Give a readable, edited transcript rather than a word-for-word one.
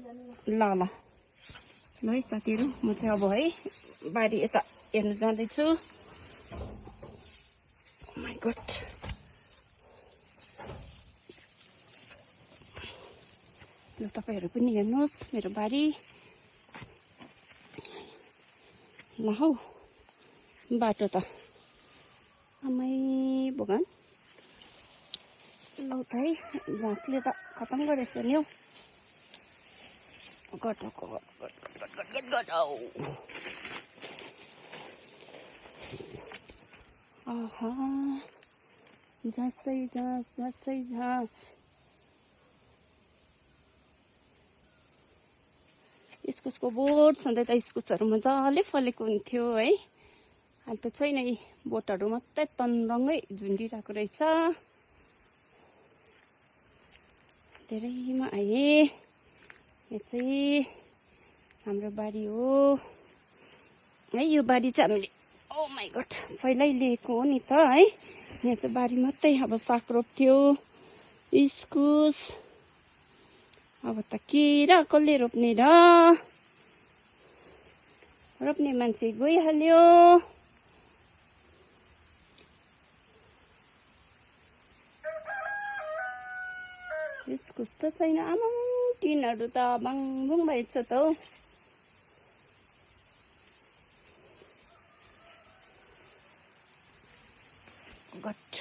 ल ल ल है साथीहरू, म चाहिँ अब है बारी यता हेर्नु जाँदैछु। माइ गड, ल तपाईँहरू पनि हेर्नुहोस् मेरो बारी। ल हौ बाटो त आमै भगवान, ल त है घाँसले त खतम गरेछ नि हौ। गट आहा, घाँसै घाँस घाँसै घाँस। इस्कुसको बोट सधैँ त इस्कुसहरू मजाले फलेको हुन्थ्यो है। अहिले त छैन, यी बोटहरू मात्रै तन्दङ्गै झुन्डिरहेको रहेछ। धेरैमा आए। यहाँ चाहिँ हाम्रो बारी हो है। यो बारी चाहिँ हामीले ओ माइ गड पहिल्यै लिएको हो नि त है। यहाँ चाहिँ बारी मात्रै अब साग रोप्थ्यो, इस्कुस। अब त के र कसले रोप्ने र, रोप्ने मान्छे गइहाल्यो। इस्कुस त छैन, आमा टिनहरू त बाङबुङ भएछ त हौ। गट